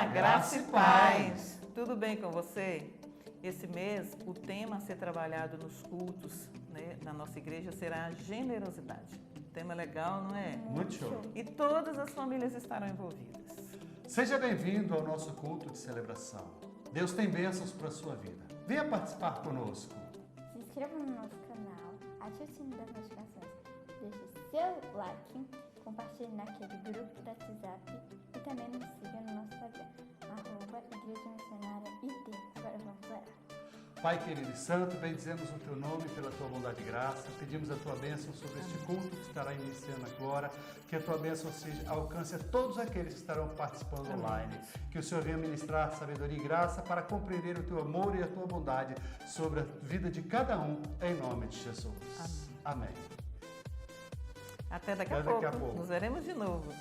graça e paz. Tudo bem com você? Esse mês, o tema a ser trabalhado nos cultos, né, na nossa igreja será a generosidade. Tema legal, não é? Muito show. E todas as famílias estarão envolvidas. Seja bem-vindo ao nosso culto de celebração. Deus tem bênçãos para a sua vida. Venha participar conosco. Se inscreva no nosso canal, ative o sino das notificações, deixe seu like, compartilhe naquele grupo do WhatsApp e também nos siga no nosso Instagram, @Igreja Missionária IT. Agora vamos orar. Pai querido e santo, bendizemos o teu nome pela tua bondade e graça. Pedimos a tua bênção sobre este culto que estará iniciando agora. Que a tua bênção alcance a todos aqueles que estarão participando online. Que o Senhor venha ministrar sabedoria e graça para compreender o teu amor e a tua bondade sobre a vida de cada um, em nome de Jesus. Amém. Até daqui a pouco. Nos veremos de novo.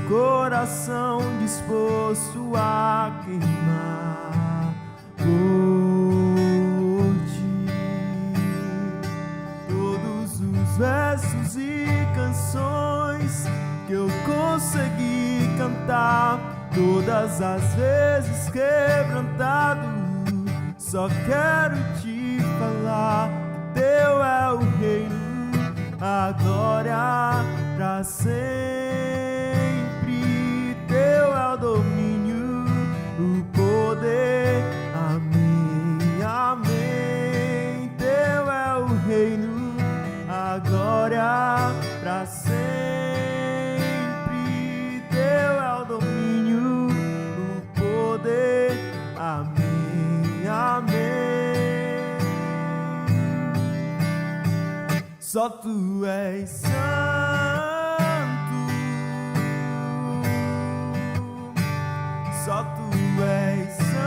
Coração disposto a queimar por ti. Todos os versos e canções que eu consegui cantar, todas as vezes quebrantado, só quero te falar que teu é o reino, a glória pra sempre. Teu é o domínio, o poder, amém, amém. Teu é o reino, a glória pra sempre. Teu é o domínio, o poder, amém, amém. Só tu és santo. Só tu és santo,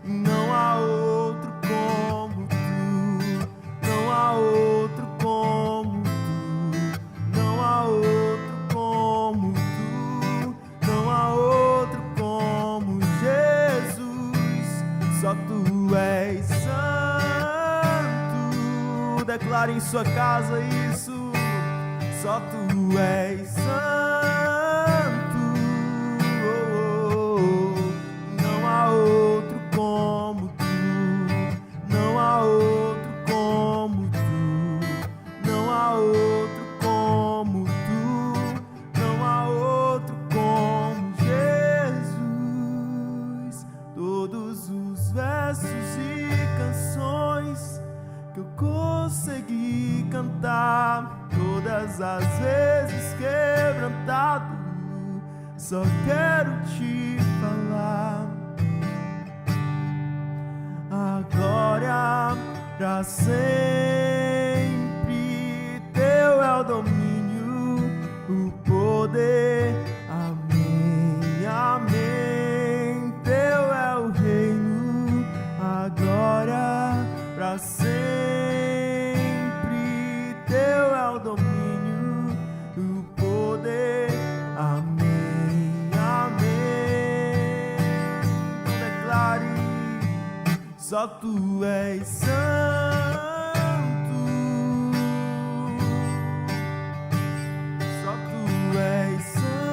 não há outro como tu, não há outro como tu, não há outro como tu, não há outro como Jesus. Só tu és santo, declare em sua casa isso. Só tu és santo, não há outro como tu, não há outro como tu, não há outro como tu, não há outro como Jesus. Todos os versos e canções que eu consegui cantar, todas as vezes quebrantado, só quero te falar a glória pra sempre. Teu é o domínio, o poder, amém, amém. Teu é o reino, a glória pra sempre. Teu é o domínio, o poder, amém, amém. Declare, só tu és santo, só tu és santo,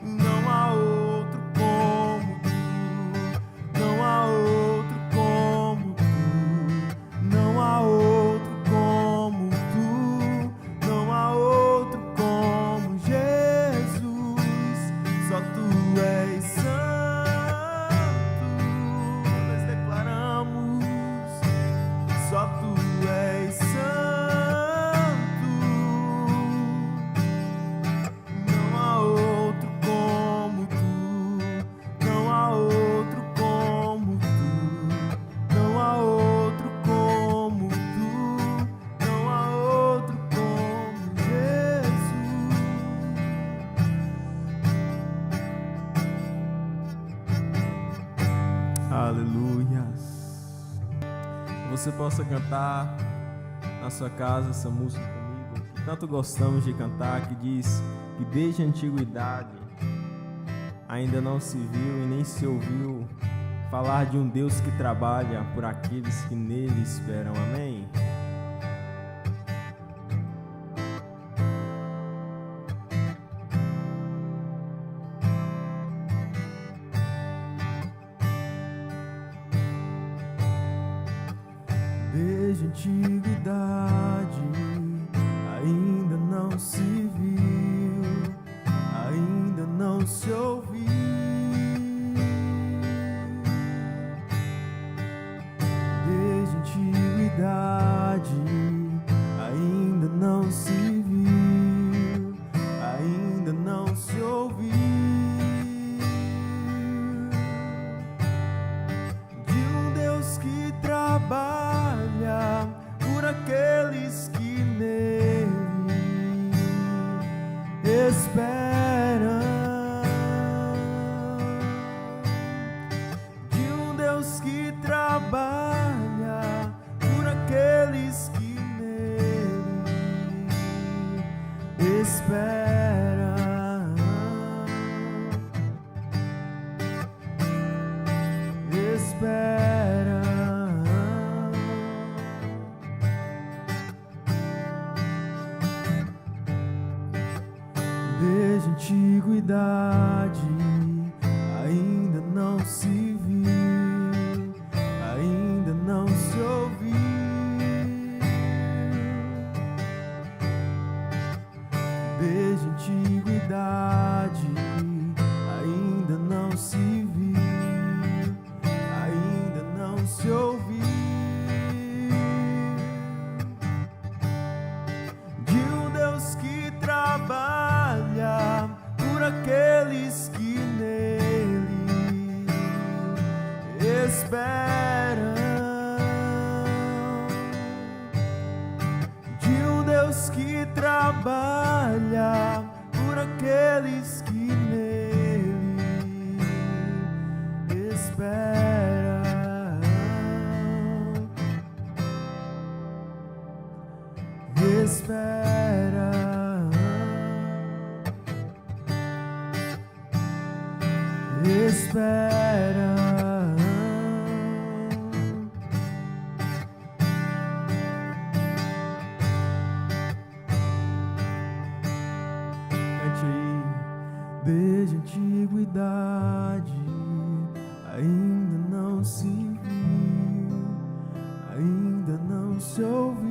não há outro como tu, não há Aleluias. Você possa cantar na sua casa essa música comigo, que tanto gostamos de cantar, que diz que desde a antiguidade ainda não se viu e nem se ouviu falar de um Deus que trabalha por aqueles que nele esperam. Amém? Desde a antiguidade ainda não se viu, ainda não se ouviu. Desde a antiguidade ainda não se viu, ainda não se ouviu. De um Deus que trabalha por aqueles que nele esperam. De um Deus que trabalha por aqueles que nele esperam. Esperam. Desde a antiguidade ainda não se viu, ainda não se ouviu. Desde a antiguidade ainda não se viu, ainda não se ouviu. De um Deus que trabalha por aqueles que nele esperam. De um Deus que trabalha por aqueles que nele esperam. Espera, espera. Cante aí. Desde a antiguidade ainda não se viu, ainda não se ouviu.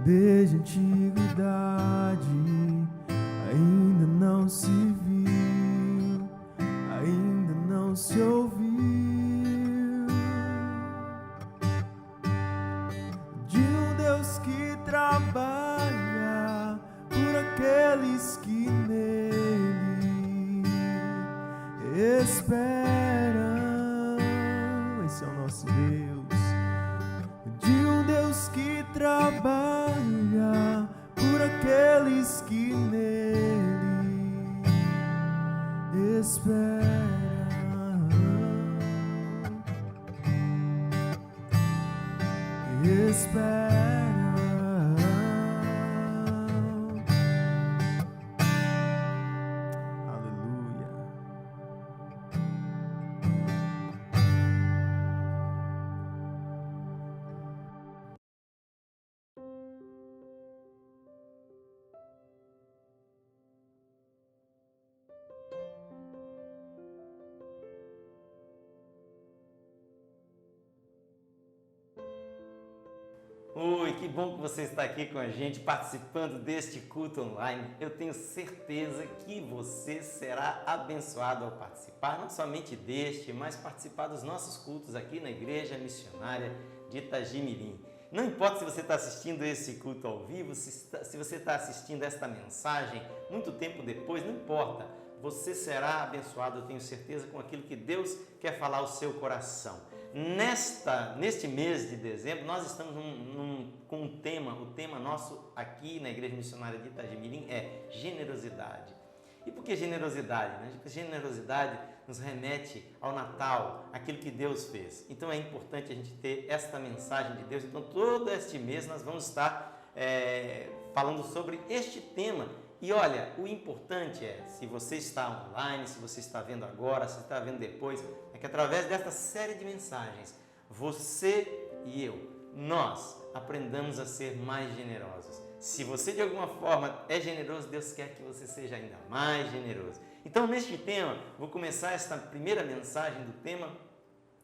Desde a antiguidade ainda não se viu, ainda não se ouviu. De um Deus que trabalha por aqueles que nele esperam. Esse é o nosso Deus. De um Deus que trabalha por aqueles que nele esperam. Esperam. Aleluia. Oi, que bom que você está aqui com a gente participando deste culto online. Eu tenho certeza que você será abençoado ao participar, não somente deste, mas participar dos nossos cultos aqui na Igreja Missionária de Itagimirim. Não importa se você está assistindo esse culto ao vivo, se você está assistindo esta mensagem muito tempo depois, não importa. Você será abençoado, eu tenho certeza, com aquilo que Deus quer falar ao seu coração. Neste mês de dezembro, nós estamos com um tema, o tema nosso aqui na Igreja Missionária de Itagimirim é generosidade. E por que generosidade? Né? Porque generosidade nos remete ao Natal, aquilo que Deus fez. Então é importante a gente ter esta mensagem de Deus. Então todo este mês nós vamos estar falando sobre este tema. E olha, o importante é, se você está online, se você está vendo agora, se está vendo depois, é que através desta série de mensagens, você e eu, nós aprendamos a ser mais generosos. Se você de alguma forma é generoso, Deus quer que você seja ainda mais generoso. Então, neste tema, vou começar esta primeira mensagem do tema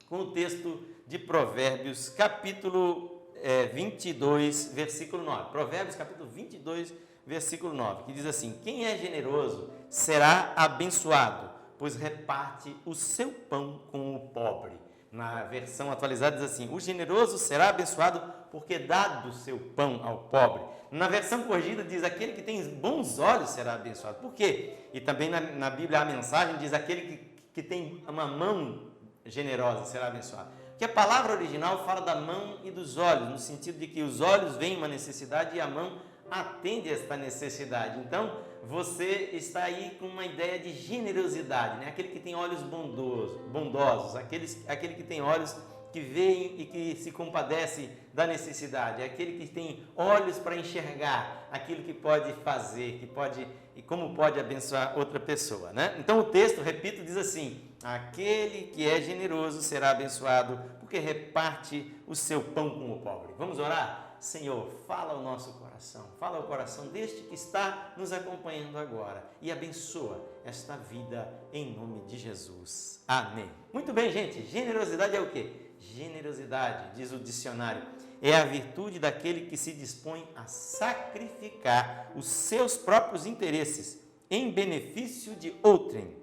com o texto de Provérbios, capítulo 22, versículo 9. Provérbios, capítulo 22, versículo 9, que diz assim: quem é generoso será abençoado, pois reparte o seu pão com o pobre. Na versão atualizada diz assim: o generoso será abençoado porque dá do seu pão ao pobre. Na versão corrigida diz: aquele que tem bons olhos será abençoado. Por quê? E também na Bíblia a mensagem diz: aquele que tem uma mão generosa será abençoado. Porque a palavra original fala da mão e dos olhos, no sentido de que os olhos veem uma necessidade e a mão atende a esta necessidade. Então, você está aí com uma ideia de generosidade, né? Aquele que tem olhos bondosos, aquele que tem olhos que veem e que se compadece da necessidade, aquele que tem olhos para enxergar aquilo que pode fazer, que pode e como pode abençoar outra pessoa, né? Então o texto, repito, diz assim: aquele que é generoso será abençoado, porque reparte o seu pão com o pobre. Vamos orar? Senhor, fala ao nosso coração, fala ao coração deste que está nos acompanhando agora e abençoa esta vida em nome de Jesus. Amém. Muito bem, gente, generosidade é o quê? Generosidade, diz o dicionário, é a virtude daquele que se dispõe a sacrificar os seus próprios interesses em benefício de outrem.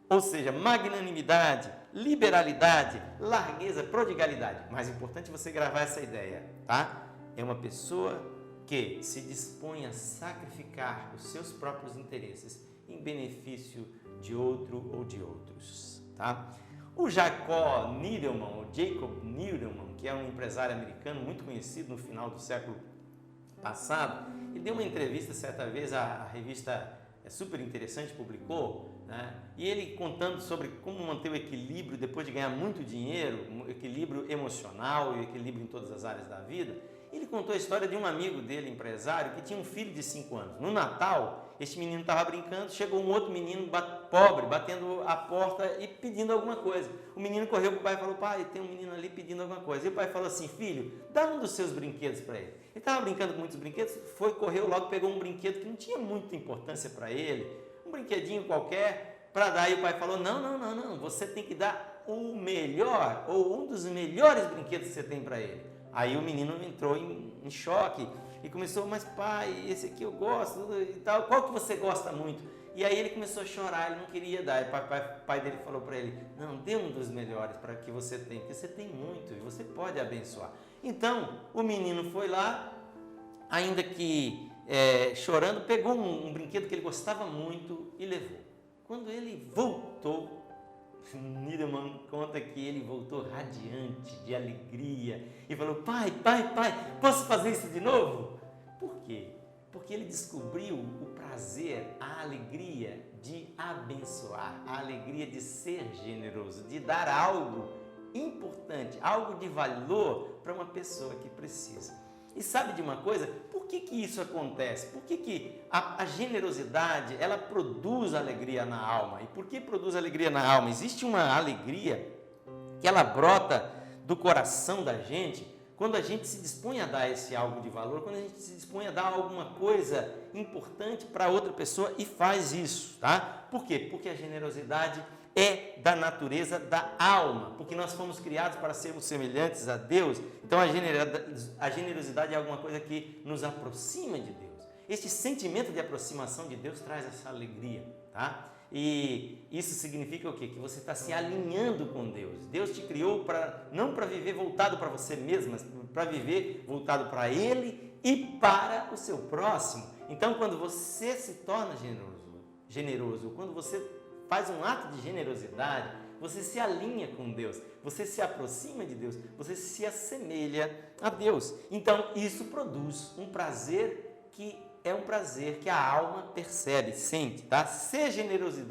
Ou seja, magnanimidade, liberalidade, largueza, prodigalidade. Mais importante você gravar essa ideia, tá? É uma pessoa que se dispõe a sacrificar os seus próprios interesses em benefício de outro ou de outros, tá? O Jacob Needleman, que é um empresário americano muito conhecido no final do século passado, ele deu uma entrevista certa vez, a revista super interessante publicou, né? E ele contando sobre como manter o equilíbrio depois de ganhar muito dinheiro, um equilíbrio emocional e equilíbrio em todas as áreas da vida. Ele contou a história de um amigo dele, empresário, que tinha um filho de 5 anos. No Natal, este menino estava brincando, chegou um outro menino pobre, batendo a porta e pedindo alguma coisa. O menino correu para o pai e falou: pai, tem um menino ali pedindo alguma coisa. E o pai falou assim: filho, dá um dos seus brinquedos para ele. Ele estava brincando com muitos brinquedos, correu logo, pegou um brinquedo que não tinha muita importância para ele, um brinquedinho qualquer, para dar. E o pai falou: não, você tem que dar o melhor, ou um dos melhores brinquedos que você tem para ele. Aí o menino entrou em choque e começou: mas pai, esse aqui eu gosto e tal, qual que você gosta muito? E aí ele começou a chorar, ele não queria dar. E o pai dele falou para ele: não, dê um dos melhores para que você tem, porque você tem muito e você pode abençoar. Então o menino foi lá, ainda que chorando, pegou um brinquedo que ele gostava muito e levou. Quando ele voltou, Needleman conta que ele voltou radiante de alegria e falou: pai, posso fazer isso de novo? Por quê? Porque ele descobriu o prazer, a alegria de abençoar, a alegria de ser generoso, de dar algo importante, algo de valor para uma pessoa que precisa. E sabe de uma coisa? Por que isso acontece? Por que a generosidade, ela produz alegria na alma? E por que produz alegria na alma? Existe uma alegria que ela brota do coração da gente quando a gente se dispõe a dar esse algo de valor, quando a gente se dispõe a dar alguma coisa importante para outra pessoa e faz isso, tá? Por quê? Porque a generosidade é da natureza da alma, porque nós fomos criados para sermos semelhantes a Deus. Então a generosidade é alguma coisa que nos aproxima de Deus. Este sentimento de aproximação de Deus traz essa alegria, tá? E isso significa o quê? Que você está se alinhando com Deus. Deus te criou não para viver voltado para você mesmo, mas para viver voltado para Ele e para o seu próximo. Então, quando você se torna generoso, quando você faz um ato de generosidade, você se alinha com Deus, você se aproxima de Deus, você se assemelha a Deus. Então, isso produz um prazer que é um prazer que a alma percebe, sente, tá? Ser generoso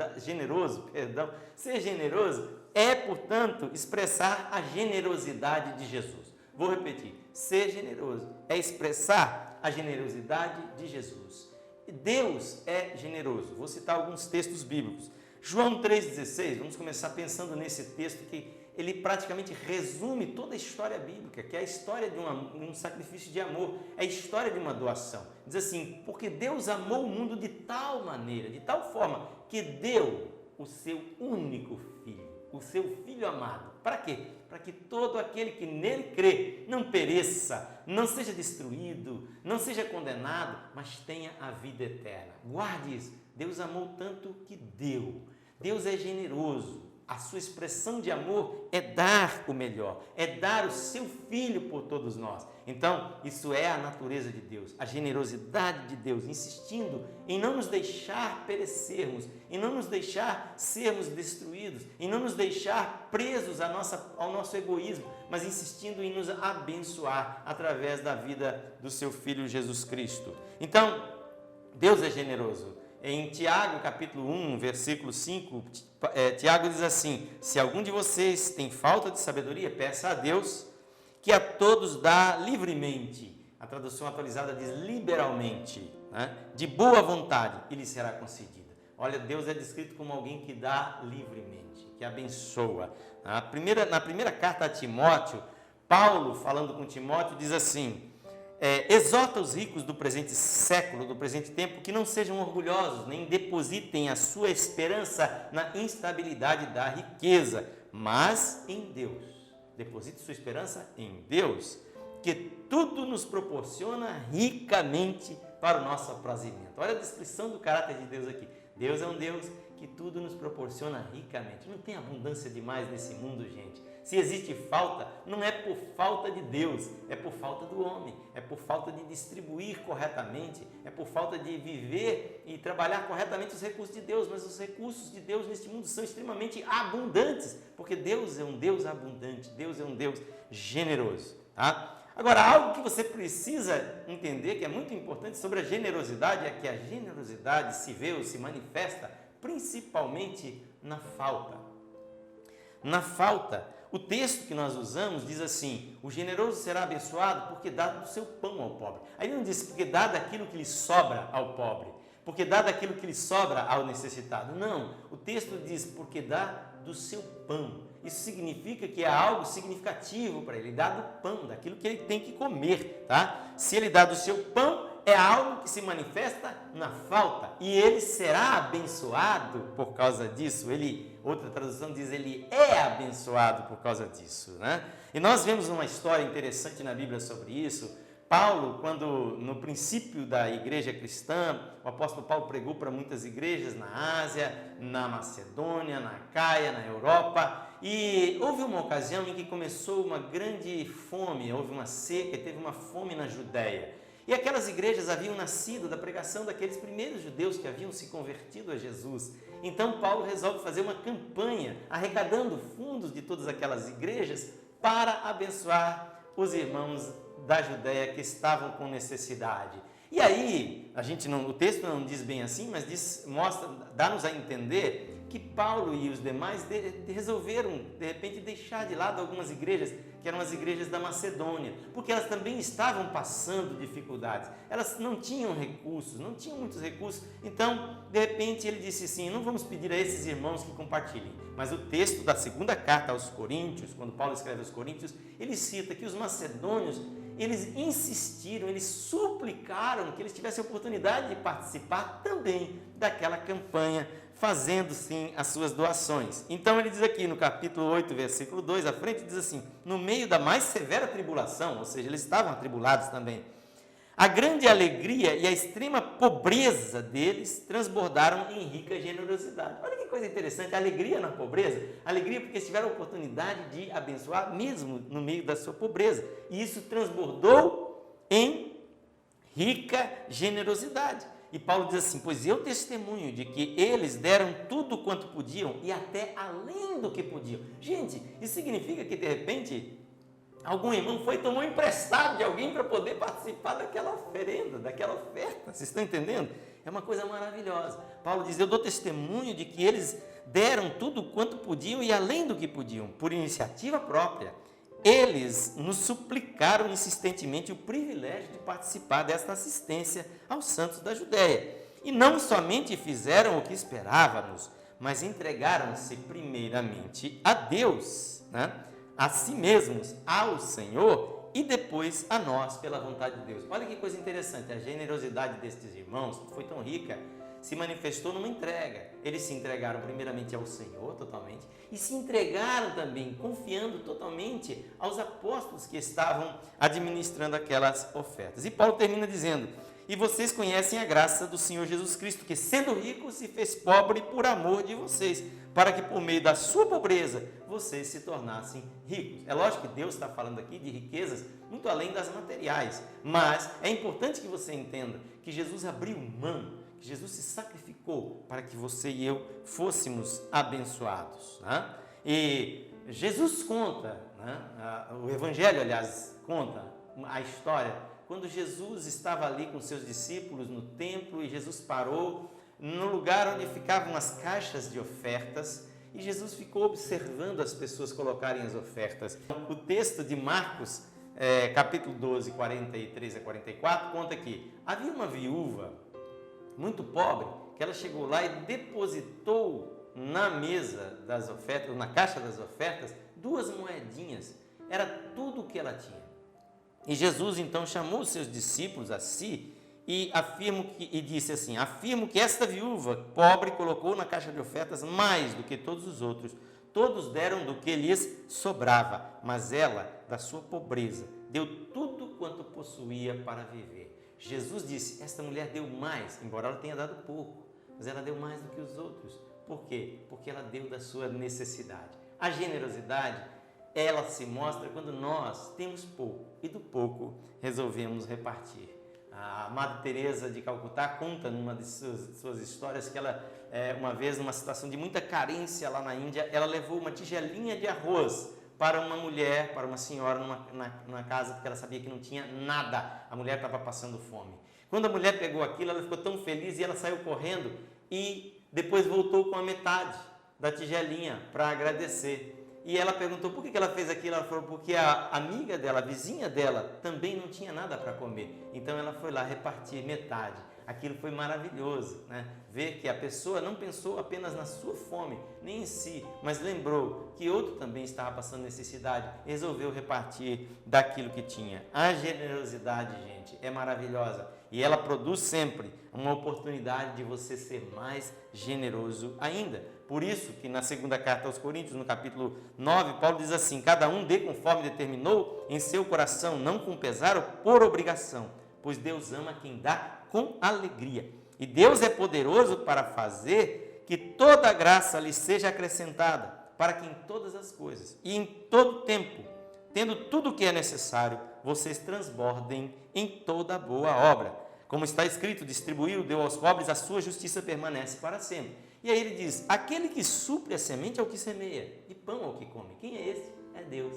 é, portanto, expressar a generosidade de Jesus. Vou repetir, ser generoso é expressar a generosidade de Jesus. Deus é generoso. Vou citar alguns textos bíblicos. João 3,16, vamos começar pensando nesse texto que ele praticamente resume toda a história bíblica, que é a história de um sacrifício de amor, é a história de uma doação. Diz assim, porque Deus amou o mundo de tal maneira, de tal forma, que deu o seu único filho, o seu filho amado. Para quê? Para que todo aquele que nele crê não pereça, não seja destruído, não seja condenado, mas tenha a vida eterna. Guarde isso. Deus amou tanto que deu. Deus é generoso. A sua expressão de amor é dar o melhor, é dar o seu filho por todos nós. Então, isso é a natureza de Deus, a generosidade de Deus, insistindo em não nos deixar perecermos, em não nos deixar sermos destruídos, em não nos deixar presos ao nosso egoísmo, mas insistindo em nos abençoar através da vida do seu Filho Jesus Cristo. Então, Deus é generoso. Em Tiago, capítulo 1, versículo 5, Tiago diz assim, se algum de vocês tem falta de sabedoria, peça a Deus, que a todos dá livremente. A tradução atualizada diz liberalmente, né? De boa vontade, e lhe será concedida. Olha, Deus é descrito como alguém que dá livremente, que abençoa. Na primeira carta a Timóteo, Paulo, falando com Timóteo, diz assim, exorta os ricos do presente século, do presente tempo, que não sejam orgulhosos, nem depositem a sua esperança na instabilidade da riqueza, mas em Deus. Deposite sua esperança em Deus, que tudo nos proporciona ricamente para o nosso aprazimento. Olha a descrição do caráter de Deus aqui. Deus é um Deus que tudo nos proporciona ricamente. Não tem abundância demais nesse mundo, gente. Se existe falta, não é por falta de Deus, é por falta do homem, é por falta de distribuir corretamente, é por falta de viver e trabalhar corretamente os recursos de Deus. Mas os recursos de Deus neste mundo são extremamente abundantes, porque Deus é um Deus abundante, Deus é um Deus generoso. Tá? Agora, algo que você precisa entender, que é muito importante sobre a generosidade, é que a generosidade se vê ou se manifesta principalmente na falta. Na falta. O texto que nós usamos diz assim, o generoso será abençoado porque dá do seu pão ao pobre. Aí não diz porque dá daquilo que lhe sobra ao pobre, porque dá daquilo que lhe sobra ao necessitado. Não, o texto diz porque dá do seu pão. Isso significa que é algo significativo para ele, dá do pão, daquilo que ele tem que comer, tá? Se ele dá do seu pão, é algo que se manifesta na falta e ele será abençoado por causa disso. Outra tradução diz, ele é abençoado por causa disso, né? E nós vemos uma história interessante na Bíblia sobre isso. Paulo, quando no princípio da igreja cristã, o apóstolo Paulo pregou para muitas igrejas na Ásia, na Macedônia, na Caia, na Europa, e houve uma ocasião em que começou uma grande fome, houve uma seca e teve uma fome na Judéia. E aquelas igrejas haviam nascido da pregação daqueles primeiros judeus que haviam se convertido a Jesus. Então Paulo resolve fazer uma campanha, arrecadando fundos de todas aquelas igrejas para abençoar os irmãos da Judéia que estavam com necessidade. E aí, o texto não diz bem assim, mas dá-nos a entender que Paulo e os demais resolveram, de repente, deixar de lado algumas igrejas, que eram as igrejas da Macedônia, porque elas também estavam passando dificuldades. Elas não tinham recursos, não tinham muitos recursos. Então, de repente, ele disse assim, não vamos pedir a esses irmãos que compartilhem. Mas o texto da segunda carta aos Coríntios, quando Paulo escreve aos Coríntios, ele cita que os macedônios, eles insistiram, eles suplicaram que eles tivessem a oportunidade de participar também daquela campanha, fazendo sim as suas doações. Então ele diz aqui no capítulo 8, versículo 2, à frente diz assim, no meio da mais severa tribulação, ou seja, eles estavam atribulados também, a grande alegria e a extrema pobreza deles transbordaram em rica generosidade. Olha que coisa interessante, a alegria na pobreza, alegria porque eles tiveram a oportunidade de abençoar mesmo no meio da sua pobreza, e isso transbordou em rica generosidade. E Paulo diz assim, pois eu testemunho de que eles deram tudo quanto podiam e até além do que podiam. Gente, isso significa que de repente Algum irmão foi e tomou emprestado de alguém para poder participar daquela oferenda, daquela oferta. Vocês estão entendendo? É uma coisa maravilhosa. Paulo diz, eu dou testemunho de que eles deram tudo quanto podiam e além do que podiam, por iniciativa própria. Eles nos suplicaram insistentemente o privilégio de participar desta assistência aos santos da Judéia. E não somente fizeram o que esperávamos, mas entregaram-se primeiramente a Deus, a si mesmos, ao Senhor e depois a nós, pela vontade de Deus. Olha que coisa interessante, a generosidade destes irmãos foi tão rica, se manifestou numa entrega. Eles se entregaram primeiramente ao Senhor totalmente e se entregaram também, confiando totalmente aos apóstolos que estavam administrando aquelas ofertas. E Paulo termina dizendo, e vocês conhecem a graça do Senhor Jesus Cristo, que sendo rico se fez pobre por amor de vocês, para que por meio da sua pobreza vocês se tornassem ricos. É lógico que Deus está falando aqui de riquezas muito além das materiais, mas é importante que você entenda que Jesus abriu mão, que Jesus se sacrificou para que você e eu fôssemos abençoados. E Jesus conta, o Evangelho, aliás, conta a história, quando Jesus estava ali com seus discípulos no templo e Jesus parou no lugar onde ficavam as caixas de ofertas e Jesus ficou observando as pessoas colocarem as ofertas. O texto de Marcos, capítulo 12, 43 a 44, conta que havia uma viúva muito pobre, que ela chegou lá e depositou na mesa das ofertas, na caixa das ofertas, 2 moedinhas. Era tudo o que ela tinha. E Jesus então chamou os seus discípulos a si e disse assim, afirmo que esta viúva pobre colocou na caixa de ofertas mais do que todos os outros. Todos deram do que lhes sobrava, mas ela, da sua pobreza, deu tudo quanto possuía para viver. Jesus disse, esta mulher deu mais, embora ela tenha dado pouco, mas ela deu mais do que os outros. Por quê? Porque ela deu da sua necessidade. A generosidade, ela se mostra quando nós temos pouco e do pouco resolvemos repartir. A Madre Teresa de Calcutá conta numa de suas histórias que ela, uma vez, numa situação de muita carência lá na Índia, ela levou uma tigelinha de arroz para uma mulher, para uma senhora numa casa, porque ela sabia que não tinha nada. A mulher estava passando fome. Quando a mulher pegou aquilo, ela ficou tão feliz e ela saiu correndo e depois voltou com a metade da tigelinha para agradecer. E ela perguntou por que ela fez aquilo. Ela falou porque a amiga dela, a vizinha dela, também não tinha nada para comer. Então ela foi lá repartir metade. Aquilo foi maravilhoso, Ver que a pessoa não pensou apenas na sua fome, nem em si, mas lembrou que outro também estava passando necessidade e resolveu repartir daquilo que tinha. A generosidade, gente, é maravilhosa e ela produz sempre uma oportunidade de você ser mais generoso ainda. Por isso que na segunda carta aos Coríntios, no capítulo 9, Paulo diz assim, cada um dê conforme determinou em seu coração, não com pesar ou por obrigação, pois Deus ama quem dá com alegria. E Deus é poderoso para fazer que toda graça lhe seja acrescentada, para que em todas as coisas e em todo tempo, tendo tudo o que é necessário, vocês transbordem em toda boa obra. Como está escrito, distribuiu, deu aos pobres, a sua justiça permanece para sempre. E aí ele diz, aquele que supre a semente é o que semeia, e pão é o que come. Quem é esse? É Deus,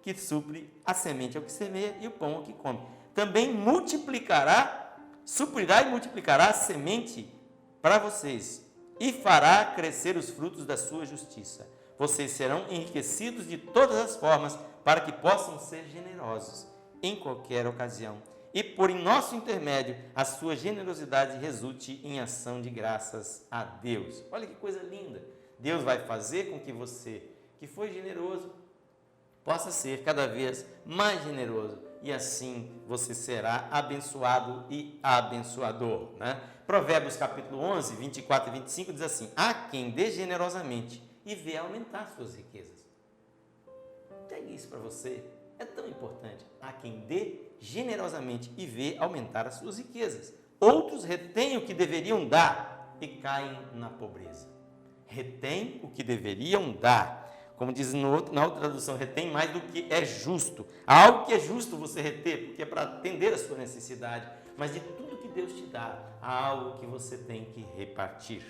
que supre a semente é o que semeia e o pão é o que come. Também suprirá e multiplicará a semente para vocês e fará crescer os frutos da sua justiça. Vocês serão enriquecidos de todas as formas para que possam ser generosos em qualquer ocasião. E por nosso intermédio, a sua generosidade resulte em ação de graças a Deus. Olha que coisa linda! Deus vai fazer com que você, que foi generoso, possa ser cada vez mais generoso. E assim você será abençoado e abençoador. Provérbios capítulo 11, 24 e 25 diz assim, há quem dê generosamente e vê aumentar suas riquezas. Pegue isso para você, é tão importante. Há quem dê generosamente e vê aumentar as suas riquezas. Outros retêm o que deveriam dar e caem na pobreza. Retém o que deveriam dar. Como diz na outra tradução, retém mais do que é justo. Há algo que é justo você reter, porque é para atender a sua necessidade. Mas de tudo que Deus te dá, há algo que você tem que repartir.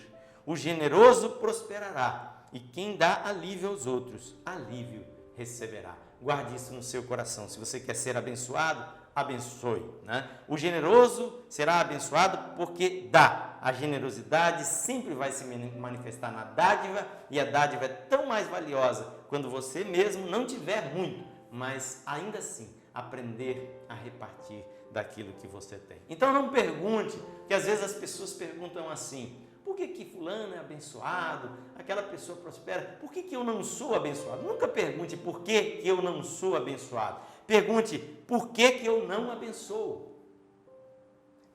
O generoso prosperará, e quem dá alívio aos outros, alívio receberá. guarde isso no seu coração. Se você quer ser abençoado, abençoe, né? O generoso será abençoado porque dá. A generosidade sempre vai se manifestar na dádiva, e a dádiva é tão mais valiosa quando você mesmo não tiver muito, mas ainda assim aprender a repartir daquilo que você tem. Então não pergunte, que às vezes as pessoas perguntam assim: por que fulano é abençoado, aquela pessoa prospera, por que eu não sou abençoado? Nunca pergunte por que eu não sou abençoado. Pergunte por que eu não abençoo.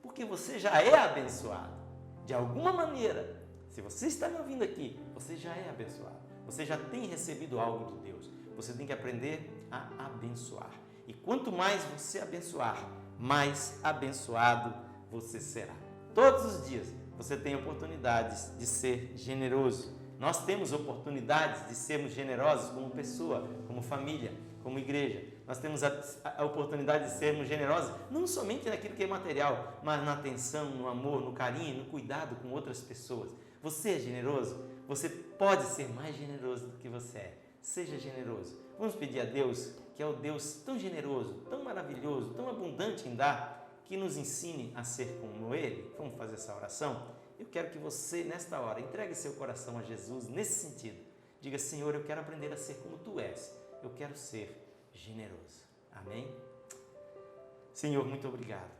Porque você já é abençoado. De alguma maneira, se você está me ouvindo aqui, você já é abençoado. Você já tem recebido algo de Deus. Você tem que aprender a abençoar. E quanto mais você abençoar, mais abençoado você será. Todos os dias você tem oportunidades de ser generoso. Nós temos oportunidades de sermos generosos como pessoa, como família, como igreja. Nós temos a oportunidade de sermos generosos, não somente naquilo que é material, mas na atenção, no amor, no carinho, no cuidado com outras pessoas. Você é generoso? Você pode ser mais generoso do que você é. Seja generoso. Vamos pedir a Deus, que é o Deus tão generoso, tão maravilhoso, tão abundante em dar, que nos ensine a ser como Ele. Vamos fazer essa oração? Eu quero que você, nesta hora, entregue seu coração a Jesus nesse sentido. Diga: Senhor, eu quero aprender a ser como Tu és. Eu quero ser generoso. Amém? Senhor, muito obrigado,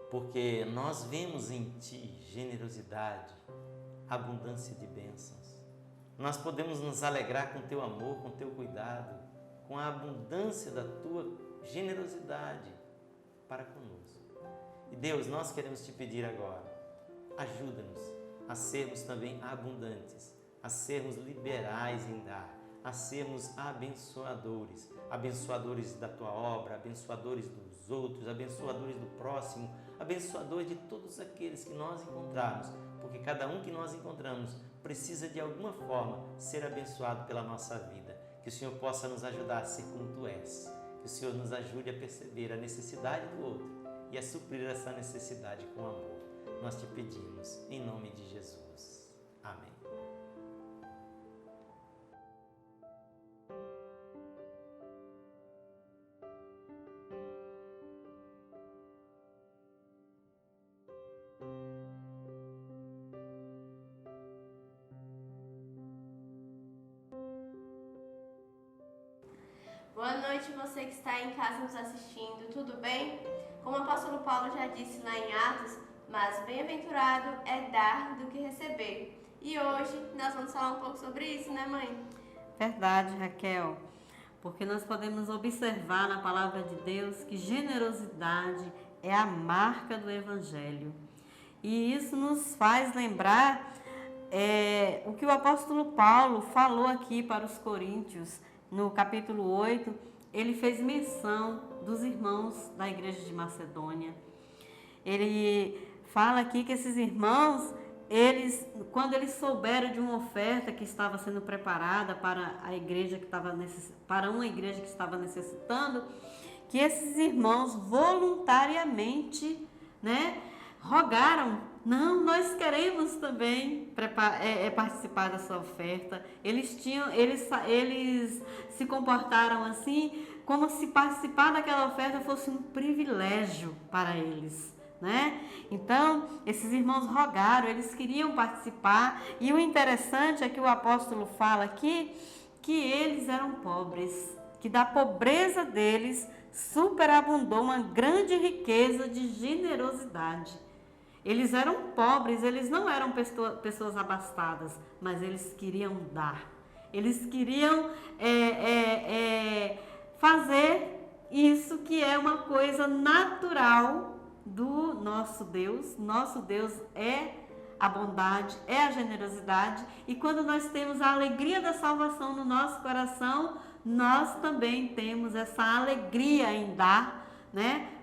porque nós vemos em Ti generosidade, abundância de bênçãos. Nós podemos nos alegrar com Teu amor, com Teu cuidado, com a abundância da Tua generosidade para conosco. E Deus, nós queremos Te pedir agora, ajuda-nos a sermos também abundantes, a sermos liberais em dar, a sermos abençoadores, abençoadores da Tua obra, abençoadores dos outros, abençoadores do próximo, abençoadores de todos aqueles que nós encontrarmos, porque cada um que nós encontramos precisa de alguma forma ser abençoado pela nossa vida. Que o Senhor possa nos ajudar a ser como Tu és, que o Senhor nos ajude a perceber a necessidade do outro e a suprir essa necessidade com amor. Nós Te pedimos, em nome de Jesus. Amém. Boa noite, você que está em casa nos assistindo, tudo bem? Como o apóstolo Paulo já disse lá em Atos, mas bem-aventurado é dar do que receber. E hoje nós vamos falar um pouco sobre isso, né, mãe? Verdade, Raquel, porque nós podemos observar na palavra de Deus que generosidade é a marca do Evangelho. E isso nos faz lembrar o que o apóstolo Paulo falou aqui para os coríntios. No capítulo 8, ele fez menção dos irmãos da igreja de Macedônia. Ele fala aqui que esses irmãos, quando eles souberam de uma oferta que estava sendo preparada para a igreja para uma igreja que estava necessitando, que esses irmãos voluntariamente, rogaram: não, nós queremos também participar dessa oferta. Eles se comportaram assim, como se participar daquela oferta fosse um privilégio para eles, Então, esses irmãos rogaram, eles queriam participar, e o interessante é que o apóstolo fala aqui que eles eram pobres, que da pobreza deles superabundou uma grande riqueza de generosidade. Eles eram pobres, eles não eram pessoas abastadas, mas eles queriam dar. Eles queriam fazer isso que é uma coisa natural do nosso Deus. Nosso Deus é a bondade, é a generosidade. E quando nós temos a alegria da salvação no nosso coração, nós também temos essa alegria em dar,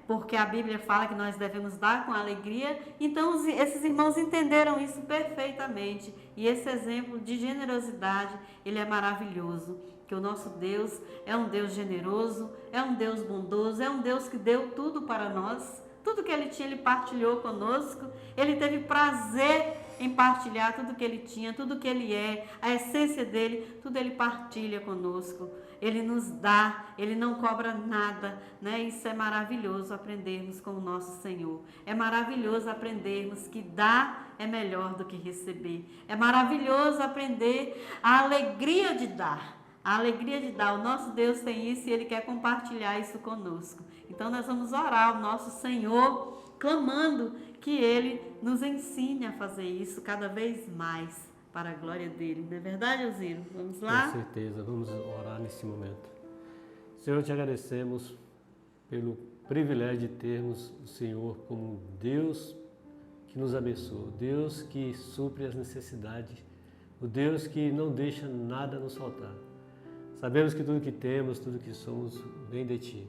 Porque a Bíblia fala que nós devemos dar com alegria. Então, esses irmãos entenderam isso perfeitamente. E esse exemplo de generosidade, ele é maravilhoso. Que o nosso Deus é um Deus generoso, é um Deus bondoso, é um Deus que deu tudo para nós. Tudo que Ele tinha, Ele partilhou conosco. Ele teve prazer em partilhar tudo que ele tinha, tudo que ele é, a essência dele, tudo ele partilha conosco. Ele nos dá, ele não cobra nada, né? Isso é maravilhoso aprendermos com o nosso Senhor. É maravilhoso aprendermos que dar é melhor do que receber. É maravilhoso aprender a alegria de dar. A alegria de dar. O nosso Deus tem isso e Ele quer compartilhar isso conosco. Então nós vamos orar ao nosso Senhor, clamando que Ele nos ensine a fazer isso cada vez mais para a glória dEle. Não é verdade, Elziro? Vamos lá? Com certeza, vamos orar nesse momento. Senhor, te agradecemos pelo privilégio de termos o Senhor como Deus que nos abençoa, Deus que supre as necessidades, o Deus que não deixa nada nos faltar. Sabemos que tudo que temos, tudo que somos, vem de Ti.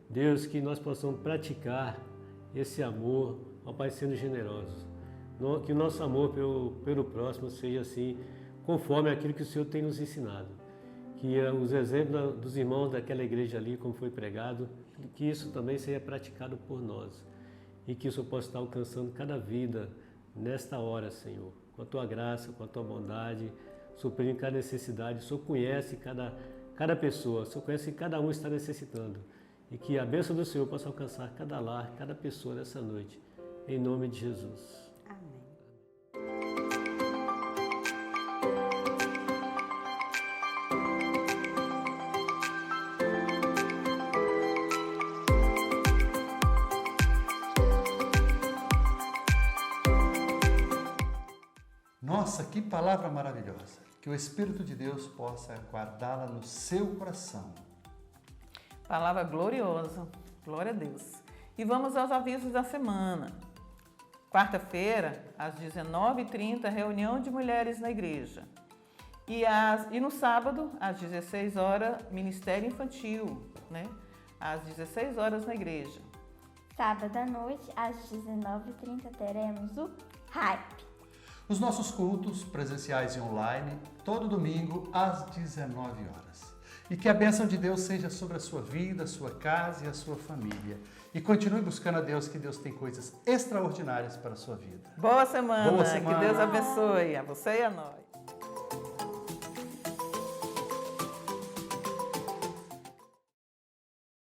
Deus, que nós possamos praticar esse amor, ó Pai, sendo generosos. Que o nosso amor pelo próximo seja assim, conforme aquilo que o Senhor tem nos ensinado. Que os exemplos dos irmãos daquela igreja ali, como foi pregado, que isso também seja praticado por nós. E que isso possa estar alcançando cada vida nesta hora, Senhor. Com a Tua graça, com a Tua bondade, suprindo cada necessidade. O Senhor conhece cada pessoa, o Senhor conhece que cada um está necessitando. E que a bênção do Senhor possa alcançar cada lar, cada pessoa nessa noite. Em nome de Jesus. Nossa, que palavra maravilhosa! Que o Espírito de Deus possa guardá-la no seu coração. Palavra gloriosa, glória a Deus. E vamos aos avisos da semana. Quarta-feira, às 19h30, reunião de mulheres na igreja. E no sábado, às 16 horas, Ministério Infantil, né? Às 16 horas na igreja. Sábado à noite, às 19h30, teremos o Hype. Os nossos cultos presenciais e online, todo domingo às 19 horas. E que a bênção de Deus seja sobre a sua vida, a sua casa e a sua família. E continue buscando a Deus, que Deus tem coisas extraordinárias para a sua vida. Boa semana, Boa semana. que Deus abençoe a você e a nós.